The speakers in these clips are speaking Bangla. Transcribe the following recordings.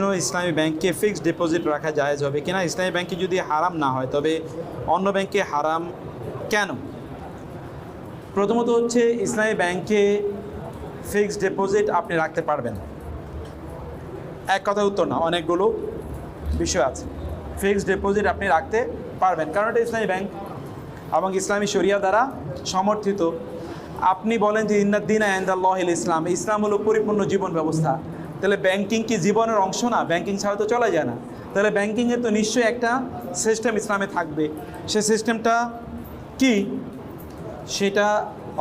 প্রশ্ন, ইসলামী ব্যাংকে ফিক্সড ডিপোজিট রাখা জায়েজ হবে কিনা? ইসলামী ব্যাংকে যদি হারাম না হয় তবে অন্য ব্যাংকে হারাম কেন? প্রথমত হচ্ছে ইসলামী ব্যাংকে ফিক্সড ডিপোজিট আপনি রাখতে পারবেন, এক কথা উত্তর না, অনেকগুলো বিষয় আছে। ফিক্সড ডিপোজিট আপনি রাখতে পারবেন কারণ এটা ইসলামী ব্যাংক এবং ইসলামী শরিয়া দ্বারা সমর্থিত। আপনি বলেন যে ইন্নাদ্দিনা ইনদাল্লাহিল ইসলাম, ইসলাম হলো পরিপূর্ণ জীবন ব্যবস্থা, তাহলে ব্যাংকিং কি জীবনের অংশ না? ব্যাংকিং ছাড়া তো চলা যায় না। তাহলে ব্যাংকিংয়ের তো নিশ্চয়ই একটা সিস্টেম ইসলামে থাকবে, সে সিস্টেমটা কি সেটা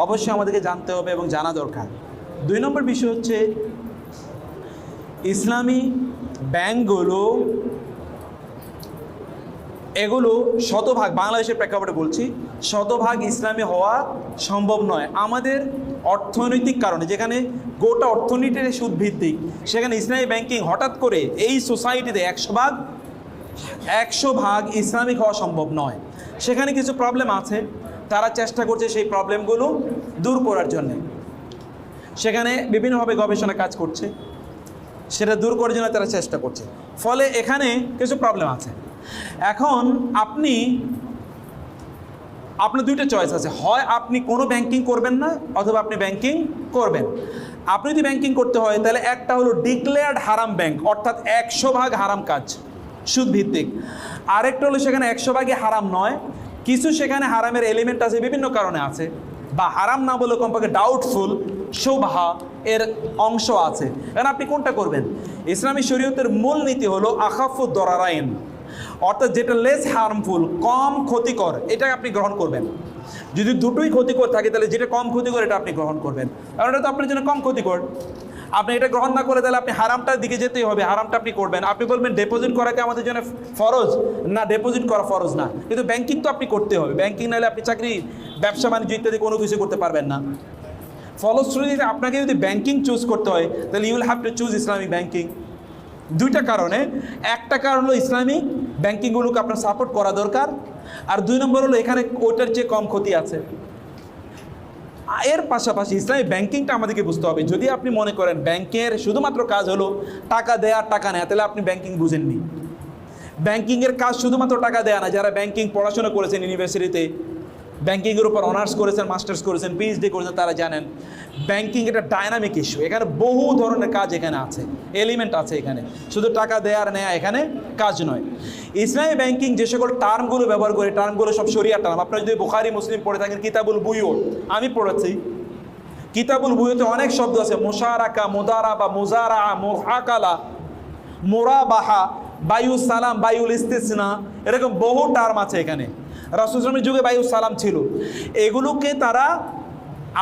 অবশ্যই আমাদেরকে জানতে হবে এবং জানা দরকার। 2 নম্বর বিষয় হচ্ছে ইসলামী ব্যাংকগুলো এগুলো শতভাগ, বাংলাদেশের প্রেক্ষাপটে বলছি, শতভাগ ইসলামী হওয়া সম্ভব নয়। আমাদের অর্থনৈতিক কারণে, যেখানে গোটা অর্থনীতির সুদভিত্তিক, সেখানে ইসলামী ব্যাংকিং হঠাৎ করে এই সোসাইটিতে 100 ভাগ ইসলামিক হওয়া সম্ভব নয়। সেখানে কিছু প্রবলেম আছে, তারা চেষ্টা করছে সেই প্রবলেমগুলো দূর করার জন্যে, সেখানে বিভিন্নভাবে গবেষণা কাজ করছে, সেটা দূর করার জন্য তারা চেষ্টা করছে। ফলে এখানে কিছু প্রবলেম আছে। এখন আপনার 2টা চয়েস আছে, হয় আপনি কোনো ব্যাংকিং করবেন না অথবা আপনি ব্যাংকিং করবেন। আপনি যদি ব্যাংকিং করতে হয় তাহলে একটা হলো ডিক্লেয়ার্ড হারাম ব্যাংক, অর্থাৎ 100 ভাগ হারাম কাজ, সুদভিত্তিক। আরেকটা হলো সেখানে 100 ভাগই হারাম নয়, কিছু সেখানে হারামের এলিমেন্ট আছে, বিভিন্ন কারণে আছে, বা হারাম না বলে কমপক্ষে ডাউটফুল শুবহা এর অংশ আছে। কারণ আপনি কোনটা করবেন? ইসলামী শরীয়তের মূল নীতি হলো আখাফু দরারাইন, অর্থাৎ যেটা লেস হার্মফুল, কম ক্ষতিকর, এটা আপনি গ্রহণ করবেন। যদি দুটোই ক্ষতিকর থাকে তাহলে যেটা কম ক্ষতিকর এটা আপনি গ্রহণ করবেন, কারণ এটা তো আপনার জন্য কম ক্ষতিকর। আপনি এটা গ্রহণ না করে তাহলে আপনি হারামটার দিকে যেতেই হবে, হারামটা আপনি করবেন। আপনি বলবেন ডিপোজিট করাকে আমাদের জন্য ফরজ না, ডিপোজিট করা ফরজ না, কিন্তু ব্যাংকিং তো আপনি করতে হবে। ব্যাংকিং নাহলে আপনি চাকরি, ব্যবসা বাণিজ্য ইত্যাদি কোনো কিছু করতে পারবেন না। ফলশ্রুতিতে আপনাকে যদি ব্যাংকিং চুজ করতে হয় তাহলে you will have to choose Islamic banking. 2টা কারণে, একটা কারণ হলো ইসলামিক ব্যাংকিংগুলোকে আপনার সাপোর্ট করা দরকার, আর 2 নম্বর হলো এখানে ওটার চেয়ে কম ক্ষতি আছে। এর পাশাপাশি ইসলামিক ব্যাংকিংটা আমাদেরকে বুঝতে হবে। যদি আপনি মনে করেন ব্যাংকের শুধুমাত্র কাজ হলো টাকা দেয়া টাকা নেয়া, তাহলে আপনি ব্যাংকিং বুঝেননি। ব্যাংকিংয়ের কাজ শুধুমাত্র টাকা দেয়া না। যারা ব্যাংকিং পড়াশোনা করেছেন ইউনিভার্সিটিতে, ব্যাংকিংয়ের উপর অনার্স করেছেন, মাস্টার্স করেছেন, পিএইচডি করেছেন, তারা জানেন ব্যাংকিং এটা ডায়নামিক ইস্যু। এখানে বহু ধরনের কাজ এখানে আছে, এলিমেন্ট আছে এখানে, শুধু টাকা দেয়া আর নেয়া এখানে কাজ নয়। ইসলামী ব্যাংকিং যে সকল টার্মগুলো ব্যবহার করে, টার্মগুলো সব শরিয়া টার্ম। আপনারা যদি বুখারী মুসলিম পড়ে থাকেন, কিতাবুল বুয়ু, আমি পড়েছি, কিতাবুল বুয়ুতে অনেক শব্দ আছে, মুশারাকা, মুদারাবা, মুজারা, মুহাকালা, মুরাবাহা, বায়ুস সালাম, বায়ুল ইস্তিসনা, এরকম বহু টার্ম আছে এখানে। রাসূল সাল্লাল্লাহু আলাইহি ওয়াসাল্লামের যুগে বায়ুস সালাম ছিল, এগুলোকে তারা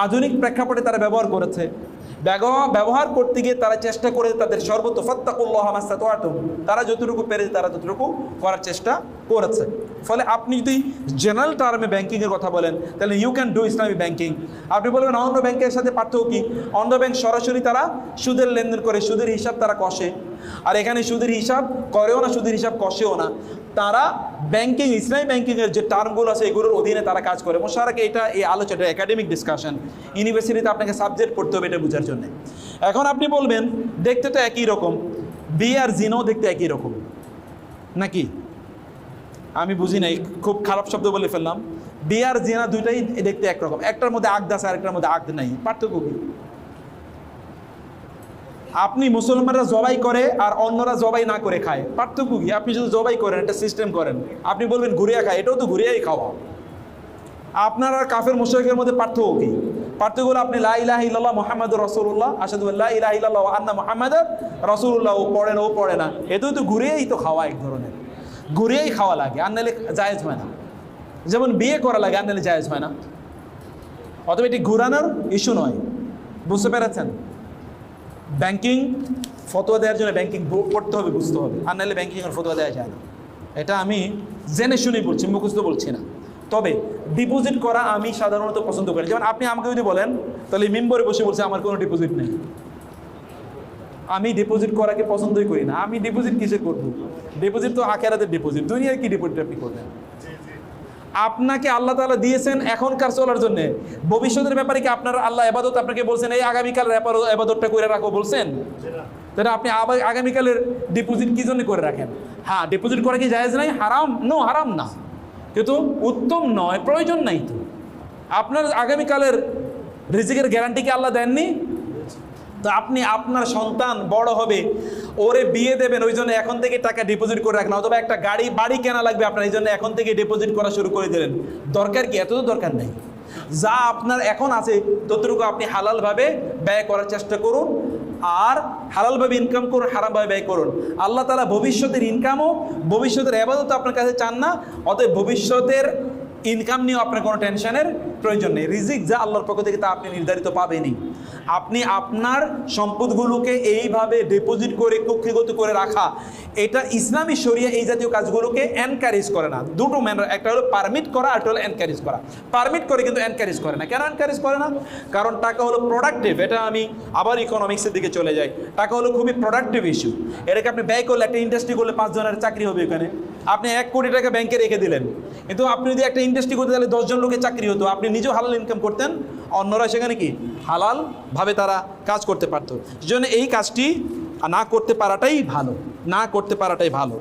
আধুনিক প্রেক্ষাপটে তারা ব্যবহার করেছে। ব্যবহার করতে গিয়ে তারা চেষ্টা করে তাদের সর্বত ফাত্তাকুল্লাহা মাসতাতুম, তারা যতটুকু পেরেছে তারা ততটুকু করার চেষ্টা করেছে। ফলে আপনি যদি জেনারেল টার্মে ব্যাংকিংয়ের কথা বলেন তাহলে you can do Islamic banking. আপনি বলবেন অন্য ব্যাংকের সাথে পার্থক্য কী? অন্য ব্যাংক সরাসরি তারা সুদের লেনদেন করে, সুদের হিসাব তারা কষে, আর এখানে সুদের হিসাব করেও না, সুদের হিসাব কষেও না। তারা ব্যাংকিং, ইসলামী ব্যাংকিংয়ের যে টার্মগুলো আছে এগুলোর অধীনে তারা কাজ করে। মোশারাকে এটা এই আলোচনা একাডেমিক ডিসকাশন, ইউনিভার্সিটিতে আপনাকে সাবজেক্ট পড়তে হবে এটা বোঝার জন্য। এখন আপনি বলবেন দেখতে তো একই রকম, বিয়ে আর জিনাও দেখতে একই রকম নাকি? আমি বুঝি নাই, খুব খারাপ শব্দ বলে ফেললাম। বিয়ে আর জিনা দুইটাই দেখতে একরকম, একটার মধ্যে আগদ আছে আরেকটার মধ্যে আগদ নাই, পার্থক্য কি? আপনি মুসলমানরা জবাই করে আর অন্যরা জবাই না করে খায়, পার্থক্য কি? আপনি শুধু জবাই করেন, একটা সিস্টেম করেন, আপনি বলবেন ঘুরিয়া খায়, এটাও তো ঘুরিয়াই খাওয়া। আপনার আর কাফের মুশরিকের মধ্যে পার্থক্য কি? পার্থক্য হলো আপনি লা ইলাহা ইল্লাল্লাহ মুহাম্মাদুর রাসূলুল্লাহ, আশহাদু আল্লা ইলাহা ইল্লাল্লাহ ওয়া আন্না মুহাম্মাদার রাসূলুল্লাহ, ও পড়ে না ও পড়ে না, এটাও তো ঘুরিয়েই তো খাওয়া, এক ধরনের ঘুরিয়েই খাওয়া লাগে, আর নাহলে জায়েজ হয় না। যেমন বিয়ে করা লাগে, আর নাহলে জায়েজ হয় না। অথবা এটি ঘুরানোর ইস্যু নয়, বুঝতে পেরেছেন? ব্যাংকিং ফতোয়া দেওয়ার জন্য ব্যাংকিং পড়তে হবে, বুঝতে হবে, আর নাহলে ব্যাংকিংয়ের ফতোয়া দেওয়া যায় না। এটা আমি জেনে শুনেই বলছি, মুখস্থ বলছি না। তবে ডিপোজিট করা আমি সাধারণত পছন্দ করি। যেমন আপনি আমাকে যদি বলেন তাহলে মেম্বরে বসে বলছে আমার কোনো ডিপোজিট নেই, আমি ডিপোজিট করাকে পছন্দই করি না। আমি ডিপোজিট কিসে করব? ডিপোজিট তো আখিরাতের ডিপোজিট, দুনিয়ার কি ডিপোজিট আপনি করবেন? আপনাকে আল্লাহ তাআলা দিয়েছেন এখনকার চলার জন্য, ভবিষ্যতের ব্যাপারে কি আপনার আল্লাহ ইবাদত আপনাকে বলছেন এই আগামীকাল এবাদতটা করে রাখো বলছেন? তাহলে আপনি আগামীকালের ডিপোজিট কী জন্য করে রাখেন? হ্যাঁ, ডিপোজিট করা কি জায়েজ নাই? হারাম? নো, হারাম না, কিন্তু উত্তম নয়, প্রয়োজন নাই। তো আপনার আগামীকালের রিজিকের গ্যারান্টি কি আল্লাহ দেননি? তো আপনি আপনার সন্তান বড় হবে, ওরে বিয়ে দেবেন, ওই জন্য এখন থেকে টাকা ডিপোজিট করে রাখেন, অথবা একটা বাড়ি কেনা লাগবে আপনার, এই জন্য এখন থেকে ডিপোজিট করা শুরু করে দিলেন। দরকার কি? এত তো দরকার নেই। যা আপনার এখন আছে ততটুকু আপনি হালালভাবে ব্যয় করার চেষ্টা করুন, আর হালালভাবে ইনকাম করুন, হারামভাবে ব্যয় করুন। আল্লাহ তাআলা ভবিষ্যতের ইনকামও আপনার ইবাদত আপনার কাছে চান না, অতএব ভবিষ্যতের ইনকাম নিয়েও আপনার কোনো টেনশনের প্রয়োজন নেই। রিজিক যা আল্লাহর পক্ষ থেকে তা আপনি নির্ধারিত পাবেনই। আপনি আপনার সম্পদগুলোকে এইভাবে ডিপোজিট করে কক্ষিগত করে রাখা, এটা ইসলামী শরিয়া এই জাতীয় কাজগুলোকে এনকারেজ করে না। দুটো ম্যানার, একটা হলো পারমিট করা, আর একটা হলো এনকারেজ করা। পারমিট করে কিন্তু এনকারেজ করে না। কেন এনকারেজ করে না? কারণ টাকা হলো প্রোডাক্টিভ। এটা আমি আবার ইকোনমিক্সের দিকে চলে যাই। টাকা হলো খুবই প্রোডাক্টিভ ইস্যু। এটাকে আপনি ব্যয় করলে, একটা ইন্ডাস্ট্রি করলে 5 জনের চাকরি হবে ওখানে। আপনি 1 কোটি টাকা ব্যাংকে রেখে দিলেন, কিন্তু আপনি যদি একটা ইন্ডাস্ট্রি করতে তাহলে 10 জন লোকের চাকরি হতো, আপনি নিজেও হালাল ইনকাম করতেন, অন্যরা সেখানে কি হালাল ভাবে তারা কাজ করতে পারতো। সেজন্য এই কাজটি না করতে পারাটাই ভালো, না করতে পারাটাই ভালো।